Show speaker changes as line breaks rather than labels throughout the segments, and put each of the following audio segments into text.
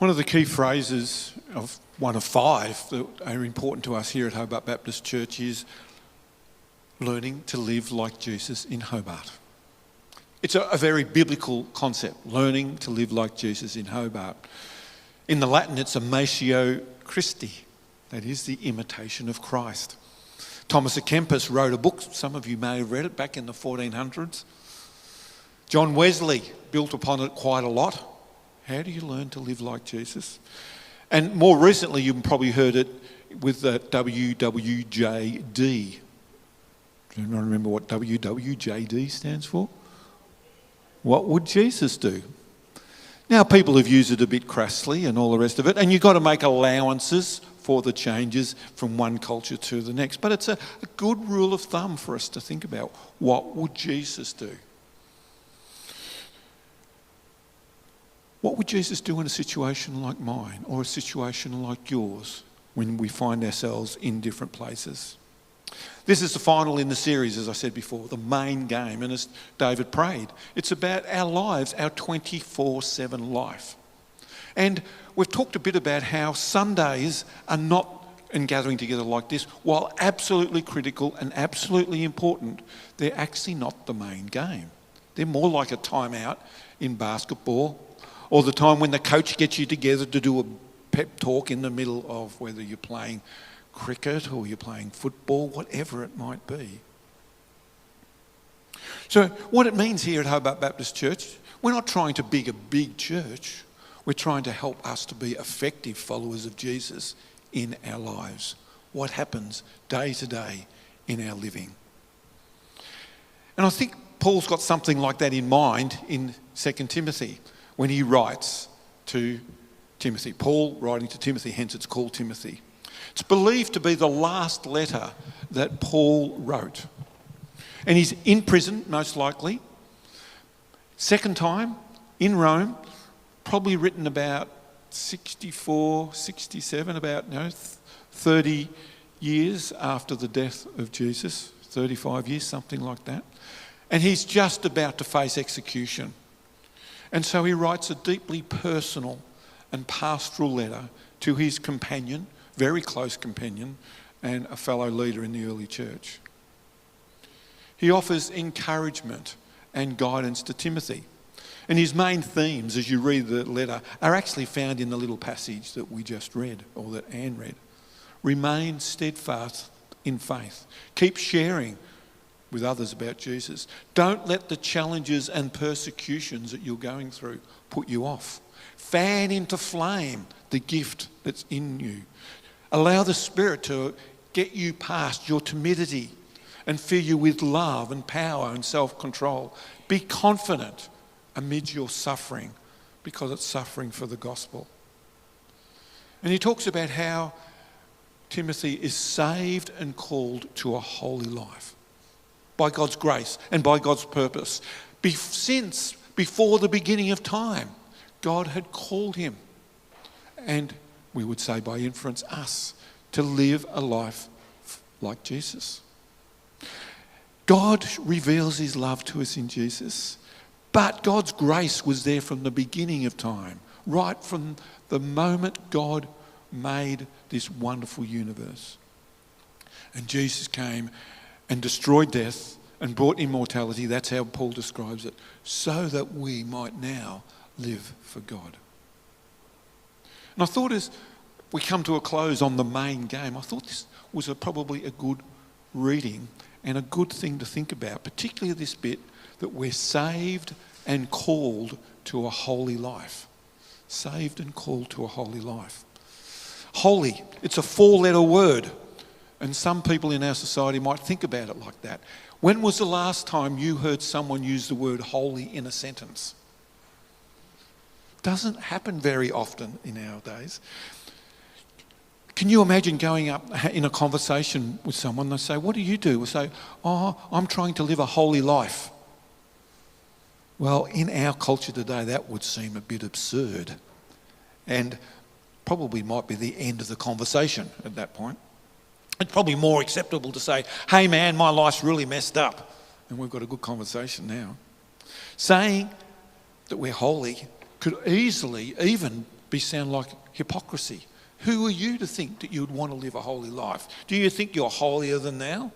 One of the key phrases of one of five that are important to us here at Hobart Baptist Church is learning to live like Jesus in Hobart. It's a very biblical concept, learning to live like Jesus in Hobart. In the Latin, it's imitio Christi, that is the imitation of Christ. Thomas à Kempis wrote a book, some of you may have read it, back in the 1400s. John Wesley built upon it quite a lot. How do you learn to live like Jesus? And more recently, you've probably heard it with the WWJD. Does anyone remember what WWJD stands for? What would Jesus do? Now, people have used it a bit crassly and all the rest of it, and you've got to make allowances for the changes from one culture to the next. But it's a good rule of thumb for us to think about. What would Jesus do? What would Jesus do in a situation like mine or a situation like yours when we find ourselves in different places? This is the final in the series, as I said before, the main game. And as David prayed, it's about our lives, our 24/7 life. And we've talked a bit about how Sundays are not, and gathering together like this, while absolutely critical and absolutely important, they're actually not the main game. They're more like a timeout in basketball, or the time when the coach gets you together to do a pep talk in the middle of whether you're playing cricket or you're playing football, whatever it might be. So what it means here at Hobart Baptist Church, we're not trying to be a big church. We're trying to help us to be effective followers of Jesus in our lives. What happens day to day in our living. And I think Paul's got something like that in mind in 2 Timothy when he writes to Timothy. Paul writing to Timothy, hence it's called Timothy. It's believed to be the last letter that Paul wrote. And he's in prison, most likely. Second time, in Rome, probably written about 64, 67, about 30 years after the death of Jesus, 35 years, something like that. And he's just about to face execution. And so he writes a deeply personal and pastoral letter to his companion, very close companion, and a fellow leader in the early church. He offers encouragement and guidance to Timothy. And his main themes, as you read the letter, are actually found in the little passage that we just read, or that Anne read. Remain steadfast in faith. Keep sharing with others about Jesus. Don't let the challenges and persecutions that you're going through put you off. Fan into flame the gift that's in you. Allow the Spirit to get you past your timidity and fill you with love and power and self-control. Be confident amid your suffering, because it's suffering for the gospel. And he talks about how Timothy is saved and called to a holy life by God's grace and by God's purpose. Since before the beginning of time, God had called him, and we would say by inference us, to live a life like Jesus. God reveals his love to us in Jesus, but God's grace was there from the beginning of time, right from the moment God made this wonderful universe. And Jesus came and destroyed death and brought immortality. That's how Paul describes it, so that we might now live for God. And I thought as we come to a close on the main game, I thought this was probably a good reading and a good thing to think about, particularly this bit that we're saved and called to a holy life. Saved and called to a holy life. Holy, it's a 4-letter word, and some people in our society might think about it like that. When was the last time you heard someone use the word holy in a sentence? Doesn't happen very often in our days. Can you imagine going up in a conversation with someone, they say, what do you do? We say, I'm trying to live a holy life. Well, in our culture today, that would seem a bit absurd and probably might be the end of the conversation at that point. It's probably more acceptable to say, hey man, my life's really messed up. And we've got a good conversation now. Saying that we're holy could easily even sound like hypocrisy. Who are you to think that you would want to live a holy life? Do you think you're holier than thou?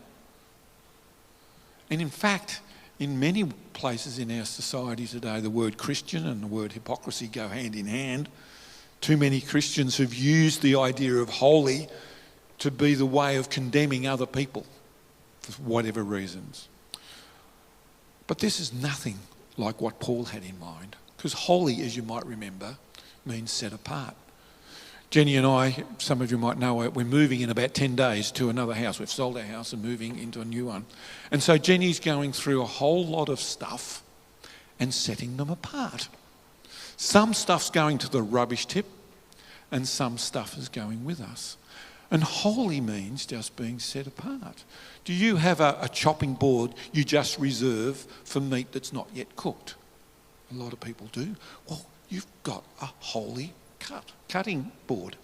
And in fact, in many places in our society today, the word Christian and the word hypocrisy go hand in hand. Too many Christians have used the idea of holy to be the way of condemning other people for whatever reasons. But this is nothing like what Paul had in mind, because holy, as you might remember, means set apart. Jenny and I, some of you might know, we're moving in about 10 days to another house. We've sold our house and moving into a new one. And so Jenny's going through a whole lot of stuff and setting them apart. Some stuff's going to the rubbish tip and some stuff is going with us. And holy means just being set apart. Do you have a chopping board you just reserve for meat that's not yet cooked? A lot of people do. Well, you've got a holy cutting board.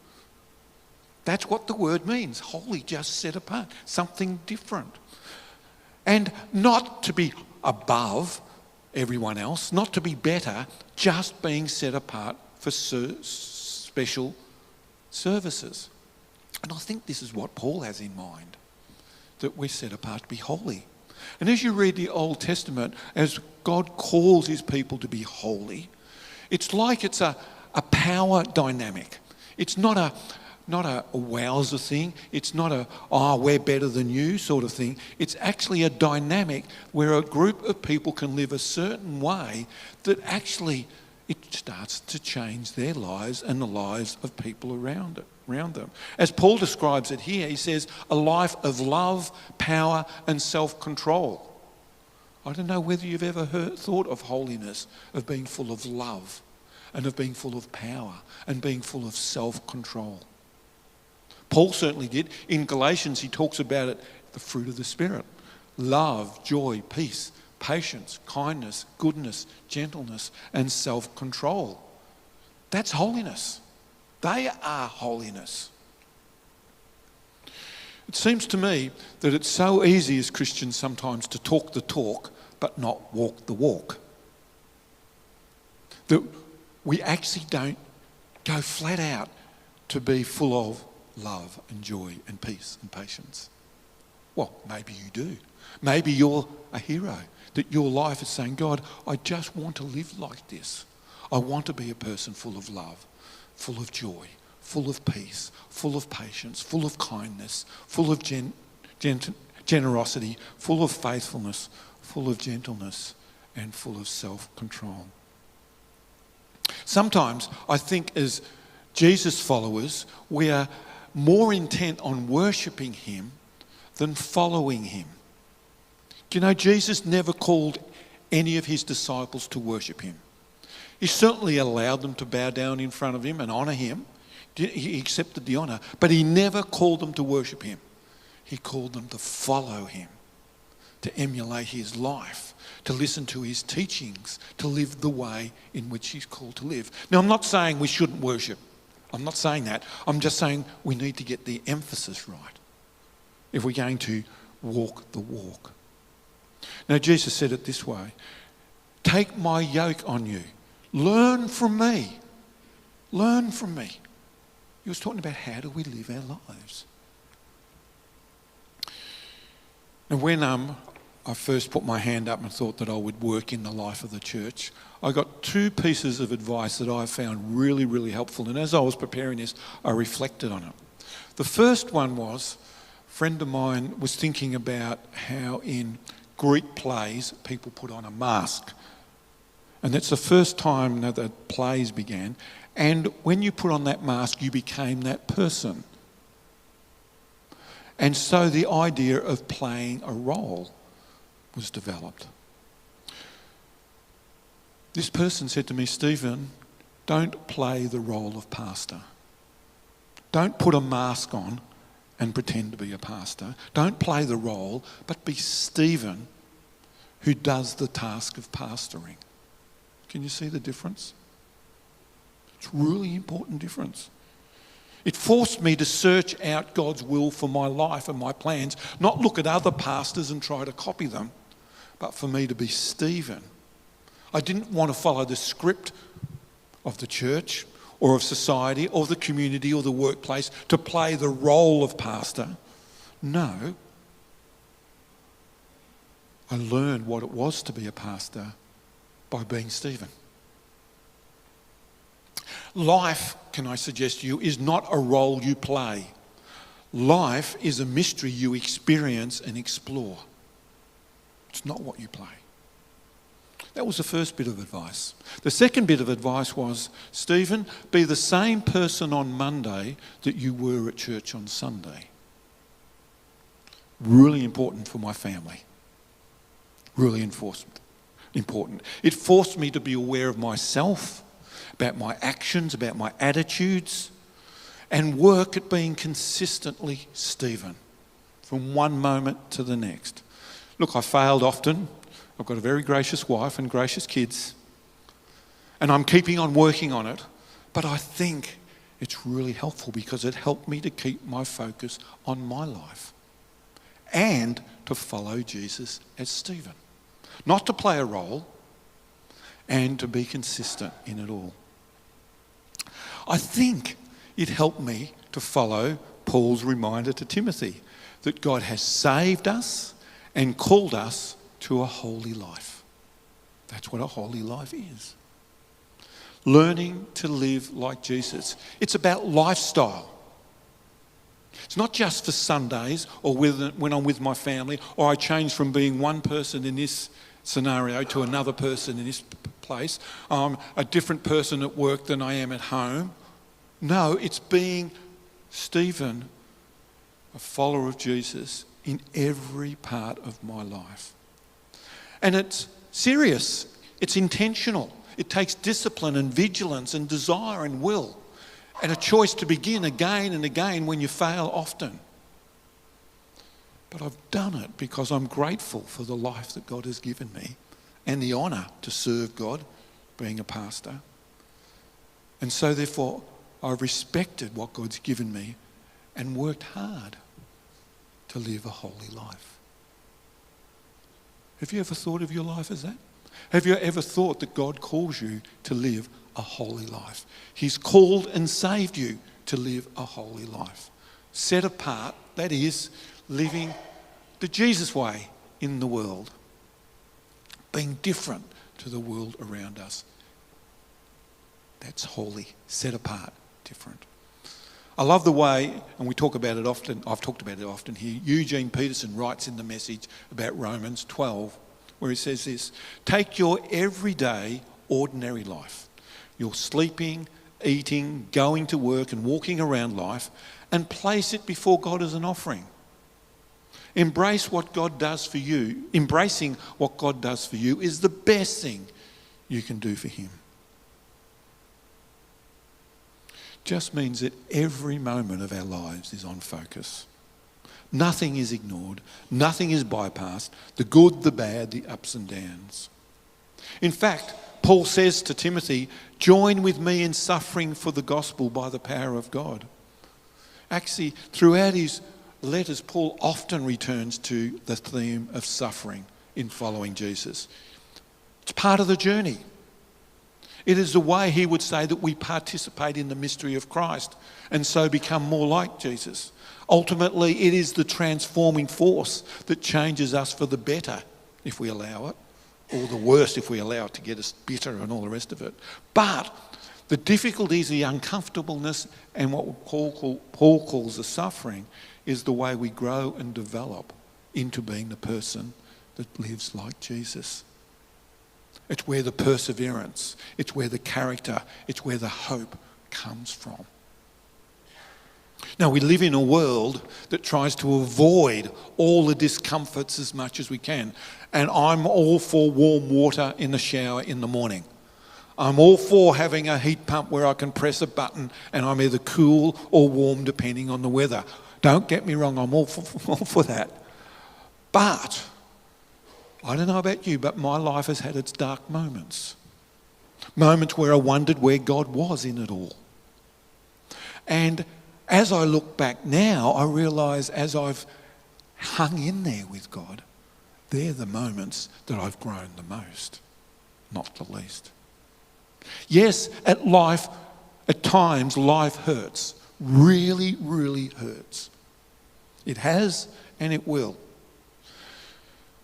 That's what the word means. Holy, just set apart. Something different. And not to be above everyone else, not to be better, just being set apart for special services. And I think this is what Paul has in mind, that we're set apart to be holy. And as you read the Old Testament, as God calls his people to be holy, it's like it's a power dynamic. It's not a wowzer thing. It's not we're better than you sort of thing. It's actually a dynamic where a group of people can live a certain way that actually it starts to change their lives and the lives of people around them. As Paul describes it here, he says, a life of love, power and self-control. I don't know whether you've ever thought of holiness, of being full of love and of being full of power and being full of self-control. Paul certainly did. In Galatians, he talks about it, the fruit of the Spirit. Love, joy, peace, patience, kindness, goodness, gentleness, and self-control. That's holiness. They are holiness. It seems to me that it's so easy as Christians sometimes to talk the talk but not walk the walk. That we actually don't go flat out to be full of love and joy and peace and patience. Well, maybe you do. Maybe you're a hero, that your life is saying, God, I just want to live like this. I want to be a person full of love, full of joy, full of peace, full of patience, full of kindness, full of generosity, full of faithfulness, full of gentleness, and full of self-control. Sometimes I think as Jesus followers, we are more intent on worshipping him than following him. Do you know, Jesus never called any of his disciples to worship him. He certainly allowed them to bow down in front of him and honour him. He accepted the honour, but he never called them to worship him. He called them to follow him, to emulate his life, to listen to his teachings, to live the way in which he's called to live. Now, I'm not saying we shouldn't worship. I'm not saying that. I'm just saying we need to get the emphasis right if we're going to walk the walk. Now, Jesus said it this way, take my yoke on you. Learn from me. Learn from me. He was talking about how do we live our lives. And when I first put my hand up and thought that I would work in the life of the church, I got two pieces of advice that I found really, really helpful. And as I was preparing this, I reflected on it. The first one was, a friend of mine was thinking about how in Greek plays, people put on a mask. And that's the first time that the plays began. And when you put on that mask, you became that person. And so the idea of playing a role was developed. This person said to me, Stephen, don't play the role of pastor. Don't put a mask on and pretend to be a pastor. Don't play the role, but be Stephen, who does the task of pastoring. Can you see the difference? It's a really important difference. It forced me to search out God's will for my life and my plans, not look at other pastors and try to copy them, but for me to be Stephen. I didn't want to follow the script of the church or of society or the community or the workplace to play the role of pastor. No. I learned what it was to be a pastor by being Stephen. Life, can I suggest to you, is not a role you play. Life is a mystery you experience and explore. It's not what you play. That was the first bit of advice. The second bit of advice was, Stephen, be the same person on Monday that you were at church on Sunday. Really important for my family. Really important. It forced me to be aware of myself, about my actions, about my attitudes, and work at being consistently Stephen from one moment to the next. Look, I failed often. I've got a very gracious wife and gracious kids, and I'm keeping on working on it, but I think it's really helpful because it helped me to keep my focus on my life and to follow Jesus as Stephen. Not to play a role, and to be consistent in it all. I think it helped me to follow Paul's reminder to Timothy that God has saved us and called us to a holy life. That's what a holy life is. Learning to live like Jesus. It's about lifestyle. It's not just for Sundays or when I'm with my family, or I change from being one person in this scenario to another person in this place. I'm a different person at work than I am at home. No, it's being Stephen, a follower of Jesus, in every part of my life. And it's serious. It's intentional. It takes discipline and vigilance and desire and will, and a choice to begin again and again when you fail often. But I've done it because I'm grateful for the life that God has given me and the honour to serve God, being a pastor. And so therefore, I've respected what God's given me and worked hard to live a holy life. Have you ever thought of your life as that? Have you ever thought that God calls you to live a holy life? He's called and saved you to live a holy life. Set apart, that is, living the Jesus way in the world. Being different to the world around us. That's holy, set apart, different. I love the way, and we talk about it often, I've talked about it often here, Eugene Peterson writes in the message about Romans 12, where he says this: take your everyday, ordinary life, your sleeping, eating, going to work and walking around life, and place it before God as an offering. Embrace what God does for you. Embracing what God does for you is the best thing you can do for him. Just means that every moment of our lives is on focus. Nothing is ignored. Nothing is bypassed. The good, the bad, the ups and downs. In fact, Paul says to Timothy, join with me in suffering for the gospel by the power of God. Actually, throughout his letters, Paul often returns to the theme of suffering in following Jesus. It's part of the journey. It is the way he would say that we participate in the mystery of Christ and so become more like Jesus. Ultimately, it is the transforming force that changes us for the better if we allow it, or the worse if we allow it to get us bitter and all the rest of it. But the difficulties, the uncomfortableness, and what Paul calls the suffering is the way we grow and develop into being the person that lives like Jesus. It's where the perseverance, it's where the character, it's where the hope comes from. Now, we live in a world that tries to avoid all the discomforts as much as we can. And I'm all for warm water in the shower in the morning. I'm all for having a heat pump where I can press a button and I'm either cool or warm depending on the weather. Don't get me wrong, I'm all for that. But I don't know about you, but my life has had its dark moments. Moments where I wondered where God was in it all. And as I look back now, I realise as I've hung in there with God, they're the moments that I've grown the most, not the least. Yes, at life, at times life hurts, really, really hurts. It has and it will.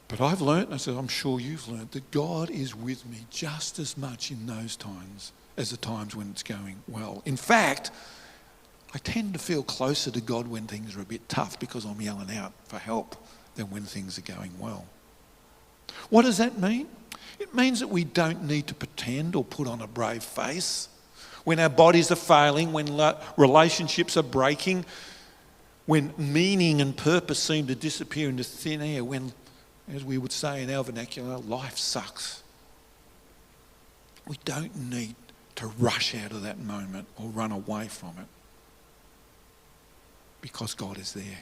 But I've learnt, as I'm sure you've learnt, that God is with me just as much in those times as the times when it's going well. In fact, I tend to feel closer to God when things are a bit tough because I'm yelling out for help than when things are going well. What does that mean? It means that we don't need to pretend or put on a brave face. When our bodies are failing, when relationships are breaking, when meaning and purpose seem to disappear into thin air, when, as we would say in our vernacular, life sucks. We don't need to rush out of that moment or run away from it because God is there.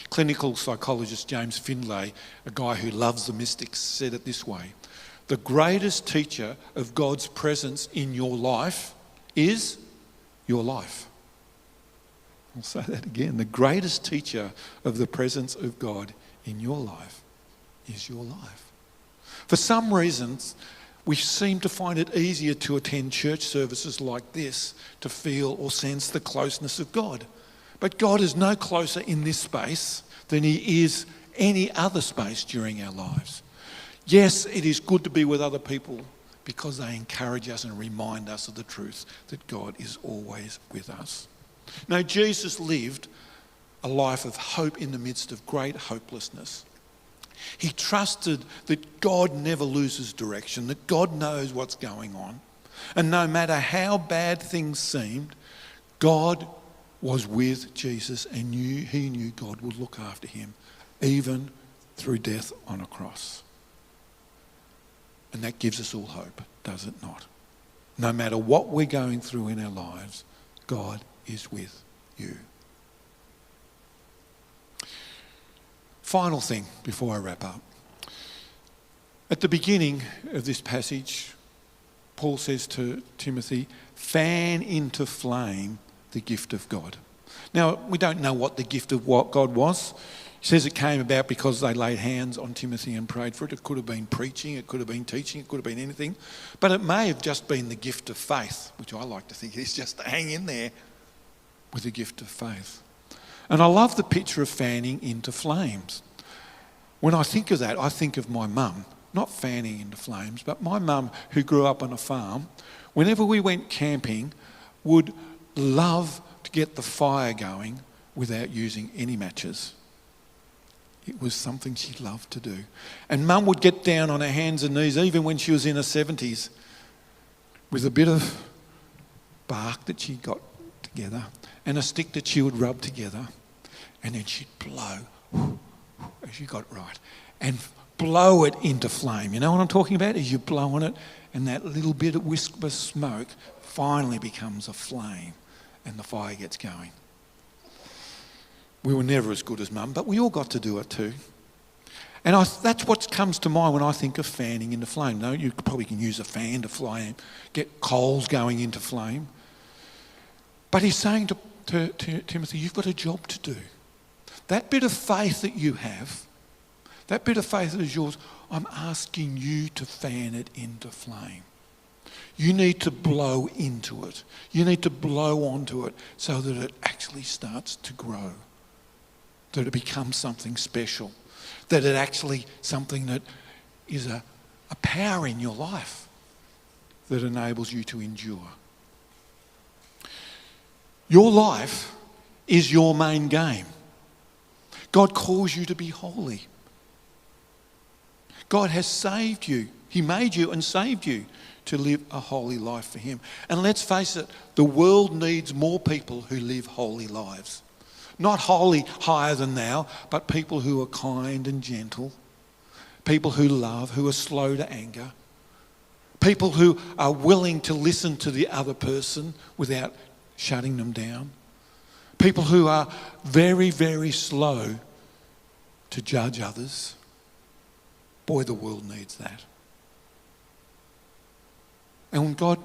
Clinical psychologist James Findlay, a guy who loves the mystics, said it this way: the greatest teacher of God's presence in your life is your life. I'll say that again. The greatest teacher of the presence of God in your life is your life. For some reasons, we seem to find it easier to attend church services like this to feel or sense the closeness of God. But God is no closer in this space than he is any other space during our lives. Yes, it is good to be with other people because they encourage us and remind us of the truth that God is always with us. Now, Jesus lived a life of hope in the midst of great hopelessness. He trusted that God never loses direction, that God knows what's going on. And no matter how bad things seemed, God was with Jesus and he knew God would look after him, even through death on a cross. And that gives us all hope, does it not? No matter what we're going through in our lives, God is with you. Final thing before I wrap up. At the beginning of this passage, Paul says to Timothy, fan into flame the gift of God. Now, we don't know what the gift of what God was. He says it came about because they laid hands on Timothy and prayed for it. It could have been preaching, it could have been teaching, it could have been anything. But it may have just been the gift of faith, which I like to think is just to hang in there with the gift of faith. And I love the picture of fanning into flames. When I think of that, I think of my mum, not fanning into flames, but my mum, who grew up on a farm, whenever we went camping, would love to get the fire going without using any matches. It was something she loved to do. And Mum would get down on her hands and knees, even when she was in her 70s, with a bit of bark that she got together and a stick that she would rub together, and then she'd blow, as she got right, and blow it into flame. You know what I'm talking about? As you blow on it, and that little bit of wisp of smoke finally becomes a flame and the fire gets going. We were never as good as Mum, but we all got to do it too. And that's what comes to mind when I think of fanning into flame. No, you probably can use a fan to flame, get coals going into flame. But he's saying to Timothy, you've got a job to do. That bit of faith that you have, that bit of faith that is yours, I'm asking you to fan it into flame. You need to blow into it. You need to blow onto it so that it actually starts to grow, that it becomes something special, that it actually something that is a power in your life that enables you to endure. Your life is your main game. God calls you to be holy. God has saved you. He made you and saved you to live a holy life for him. And let's face it, the world needs more people who live holy lives. Not holy higher than thou, but people who are kind and gentle, people who love, who are slow to anger, people who are willing to listen to the other person without shutting them down, people who are very, very slow to judge others. Boy, the world needs that. And when God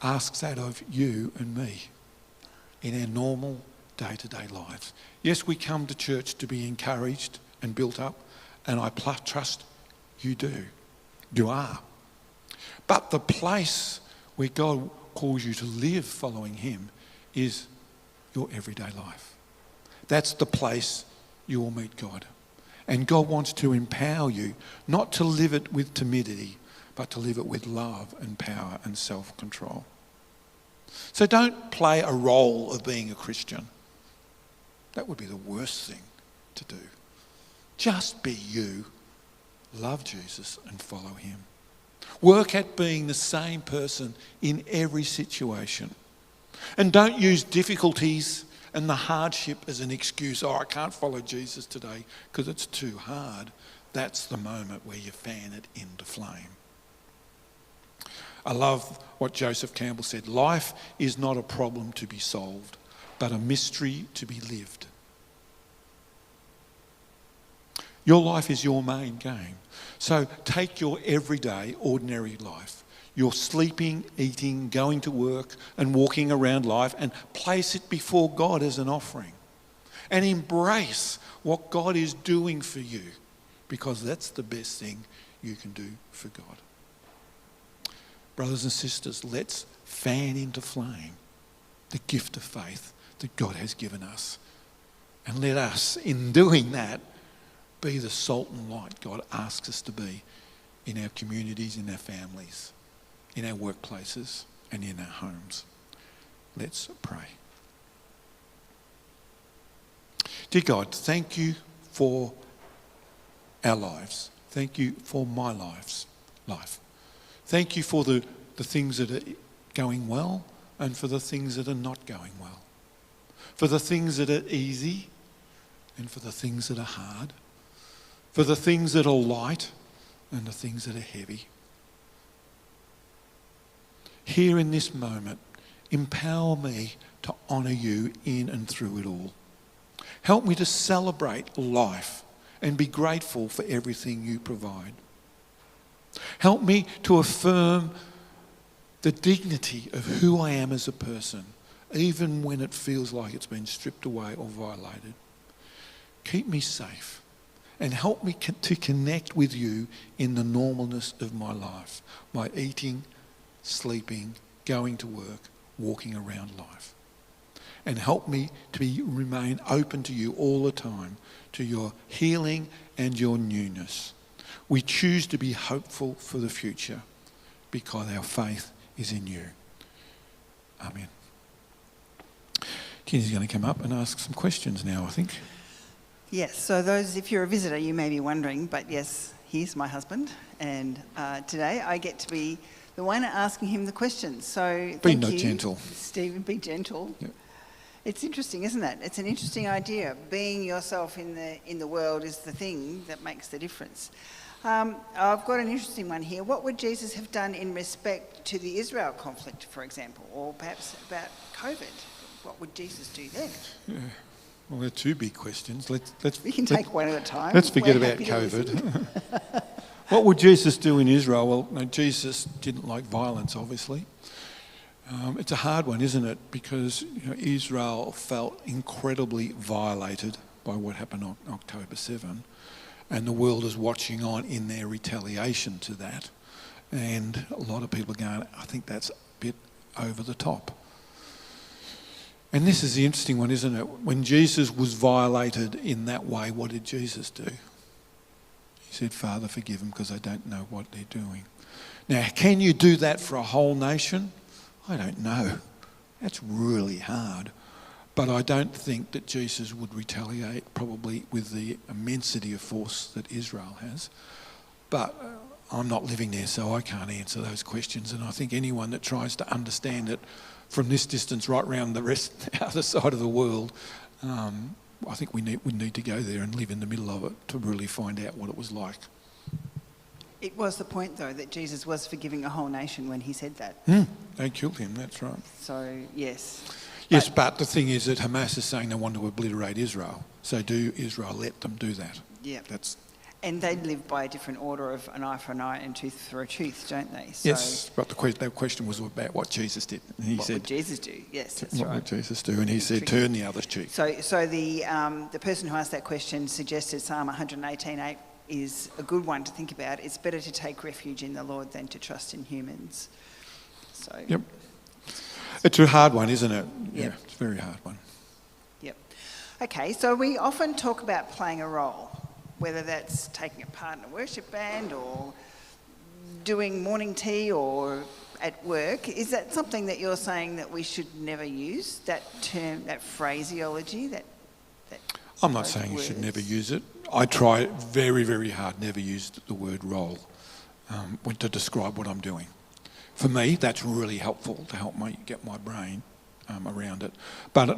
asks that of you and me in our normal day-to-day lives. Yes, we come to church to be encouraged and built up, and I trust you do. You are. But the place where God calls you to live following him is your everyday life. That's the place you will meet God. And God wants to empower you not to live it with timidity, but to live it with love and power and self-control. So don't play a role of being a Christian. That would be the worst thing to do. Just be you, love Jesus and follow him. Work at being the same person in every situation. And don't use difficulties and the hardship as an excuse. Oh, I can't follow Jesus today because it's too hard. That's the moment where you fan it into flame. I love what Joseph Campbell said. Life is not a problem to be solved, but a mystery to be lived. Your life is your main game. So take your everyday, ordinary life, your sleeping, eating, going to work and walking around life, and place it before God as an offering. And embrace what God is doing for you, because that's the best thing you can do for God. Brothers and sisters, let's fan into flame the gift of faith that God has given us. And let us, in doing that, be the salt and light God asks us to be in our communities, in our families, in our workplaces, and in our homes. Let's pray. Dear God, thank you for our lives. Thank you for my life. Thank you for the things that are going well and for the things that are not going well. For the things that are easy and for the things that are hard. For the things that are light and the things that are heavy. Here in this moment, empower me to honour you in and through it all. Help me to celebrate life and be grateful for everything you provide. Help me to affirm the dignity of who I am as a person, even when it feels like it's been stripped away or violated. Keep me safe and help me to connect with you in the normalness of my life, my eating, sleeping, going to work, walking around life. And help me to remain open to you all the time, to your healing and your newness. We choose to be hopeful for the future because our faith is in you. Amen. Kinsey's going to come up and ask some questions now, I think.
Yes, so if you're a visitor, you may be wondering, but yes, he's my husband, and today I get to be the one asking him the questions. So thank you,
gentle.
Stephen, be gentle.
Yep.
It's interesting, isn't it? It's an interesting idea. Being yourself in the world is the thing that makes the difference. I've got an interesting one here. What would Jesus have done in respect to the Israel conflict, for example, or perhaps about COVID? What would Jesus do then?
Yeah. Well, they're two big questions. We
can take one at a time.
Let's forget about COVID. What would Jesus do in Israel? Well, no, Jesus didn't like violence, obviously. It's a hard one, isn't it? Because Israel felt incredibly violated by what happened on October 7. And the world is watching on in their retaliation to that. And a lot of people are going, I think that's a bit over the top. And this is the interesting one, isn't it? When Jesus was violated in that way, what did Jesus do? He said, Father, forgive them because they don't know what they're doing. Now, can you do that for a whole nation? I don't know. That's really hard. But I don't think that Jesus would retaliate probably with the immensity of force that Israel has. But I'm not living there, so I can't answer those questions. And I think anyone that tries to understand it from this distance right round the other side of the world, I think we need to go there and live in the middle of it to really find out what it was like.
It was the point, though, that Jesus was forgiving a whole nation when he said that.
They killed him, that's right.
So, yes.
Yes, but the thing is that Hamas is saying they want to obliterate Israel. So do Israel let them do that?
Yeah.
That's...
And they live by a different order of an eye for an eye and tooth for a tooth, don't they? So
yes, but the question was about what Jesus did. And he
what
said,
would Jesus do? Yes, that's
what
right.
would Jesus do? And he said, turn the other cheek.
So the person who asked that question suggested Psalm 118:8 is a good one to think about. It's better to take refuge in the Lord than to trust in humans. So
yep. It's a hard one, isn't it?
Yep.
Yeah, it's a very hard one.
Yep. Okay, so we often talk about playing a role, whether that's taking a part in a worship band or doing morning tea or at work. Is that something that you're saying that we should never use, that term, that phraseology, that
I'm not saying you should never use it. I try very, very hard, never use the word role to describe what I'm doing. For me, that's really helpful to help me get my brain around it. But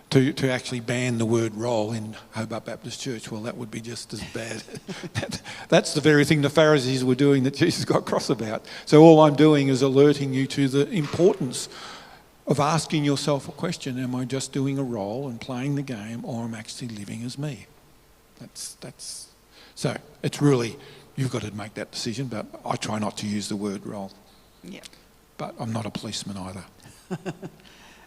to actually ban the word role in Hobart Baptist Church, well, that would be just as bad. That's the very thing the Pharisees were doing that Jesus got cross about. So all I'm doing is alerting you to the importance of asking yourself a question: am I just doing a role and playing the game, or am I actually living as me? That's so it's really, you've got to make that decision, but I try not to use the word role.
Yeah.
But I'm not a policeman either.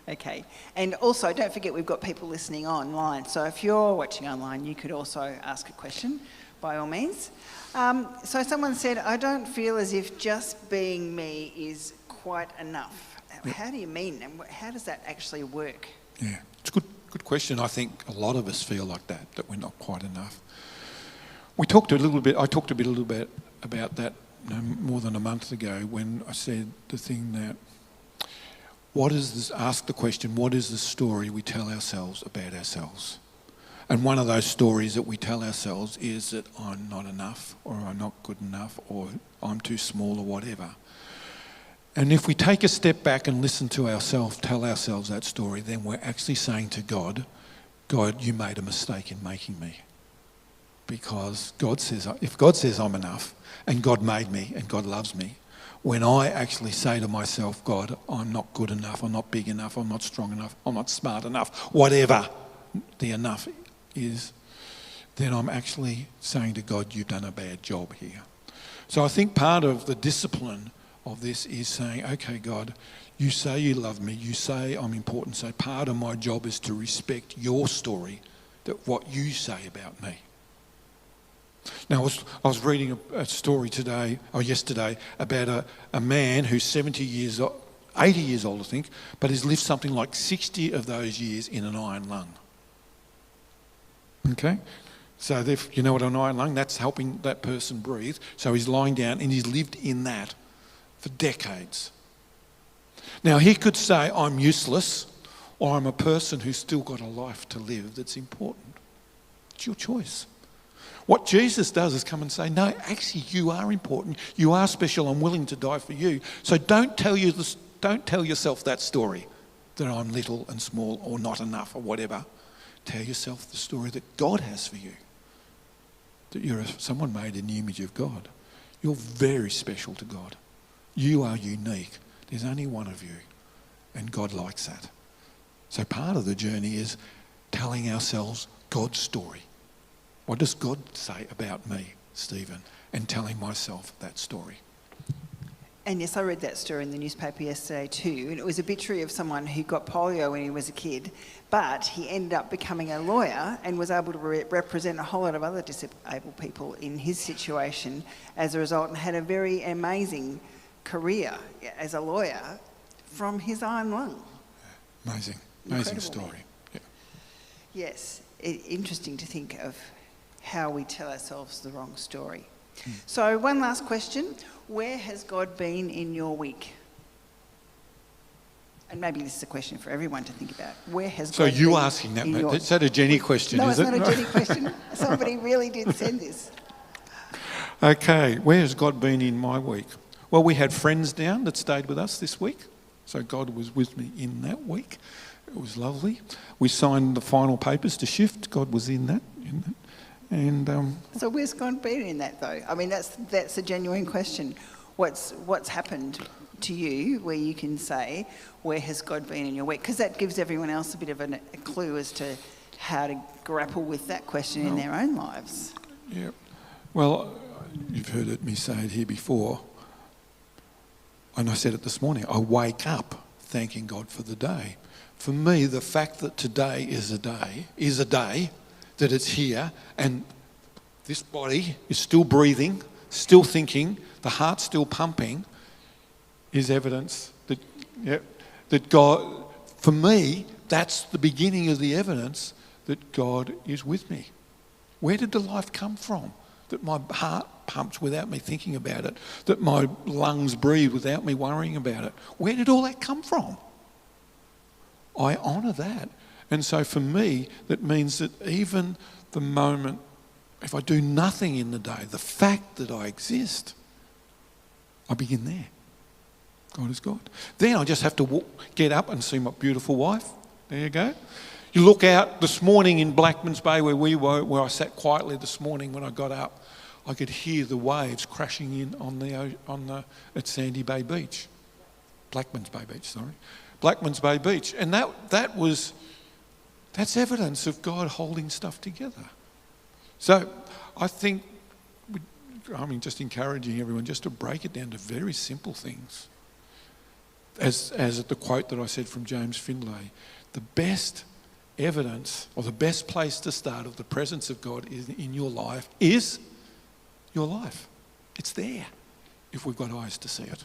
Okay. And also, don't forget we've got people listening online. So if you're watching online, you could also ask a question, by all means. So someone said, I don't feel as if just being me is quite enough.
Yep.
How do you mean? And how does that actually work?
Yeah, it's a good question. I think a lot of us feel like that we're not quite enough. I talked a little bit about that more than a month ago when I said the thing that, ask the question, what is the story we tell ourselves about ourselves? And one of those stories that we tell ourselves is that I'm not enough, or I'm not good enough, or I'm too small, or whatever. And if we take a step back and listen to ourselves, tell ourselves that story, then we're actually saying to God, God, you made a mistake in making me. Because if God says I'm enough, and God made me, and God loves me, when I actually say to myself, God, I'm not good enough, I'm not big enough, I'm not strong enough, I'm not smart enough, whatever the enough is, then I'm actually saying to God, you've done a bad job here. So I think part of the discipline of this is saying, okay, God, you say you love me, you say I'm important, so part of my job is to respect your story, that what you say about me. Now, I was reading a story yesterday about a man who's 80 years old, I think, but has lived something like 60 of those years in an iron lung. Okay? So if you know what an iron lung, that's helping that person breathe. So he's lying down and he's lived in that for decades. Now, he could say, I'm useless, or I'm a person who's still got a life to live that's important. It's your choice. What Jesus does is come and say, no, actually you are important, you are special, I'm willing to die for you. So don't tell yourself that story, that I'm little and small or not enough or whatever. Tell yourself the story that God has for you, that you're someone made in the image of God. You're very special to God. You are unique. There's only one of you, and God likes that. So part of the journey is telling ourselves God's story. What does God say about me, Stephen? And telling myself that story.
And yes, I read that story in the newspaper yesterday too. And it was a obituary of someone who got polio when he was a kid, but he ended up becoming a lawyer and was able to represent a whole lot of other disabled people in his situation as a result, and had a very amazing career as a lawyer from his iron lung.
Amazing story. Yeah.
Yes, interesting to think of how we tell ourselves the wrong story. So one last question. Where has God been in your week? And maybe this is a question for everyone to think about. Where has God been?
So you asking that, mate? Is that a Jenny question,
no,
is it?
No, it's not a Jenny question. Somebody really did send this.
Okay, where has God been in my week? Well, we had friends down that stayed with us this week. So God was with me in that week. It was lovely. We signed the final papers to shift. God was in that. And
so where's God been in that though? I mean, that's a genuine question. What's happened to you where you can say, where has God been in your week? Because that gives everyone else a bit of a clue as to how to grapple with that question in their own lives.
Yeah. Well, you've heard me say it here before, and I said it this morning. I wake up thanking God for the day. For me, the fact that today is a day that it's here, and this body is still breathing, still thinking, the heart's still pumping, is evidence that, that God, for me, that's the beginning of the evidence that God is with me. Where did the life come from? That my heart pumps without me thinking about it, that my lungs breathe without me worrying about it. Where did all that come from? I honour that. And so for me, that means that even the moment, if I do nothing in the day, the fact that I exist, I begin there. God is God. Then I just have to get up and see my beautiful wife. There you go. You look out this morning in Blackman's Bay where we were, where I sat quietly this morning when I got up, I could hear the waves crashing in at Sandy Bay Beach. Blackman's Bay Beach, sorry. Blackman's Bay Beach. And that's evidence of God holding stuff together. So I think, just encouraging everyone just to break it down to very simple things. As at the quote that I said from James Findlay, the best evidence or the best place to start of the presence of God in your life is your life. It's there if we've got eyes to see it.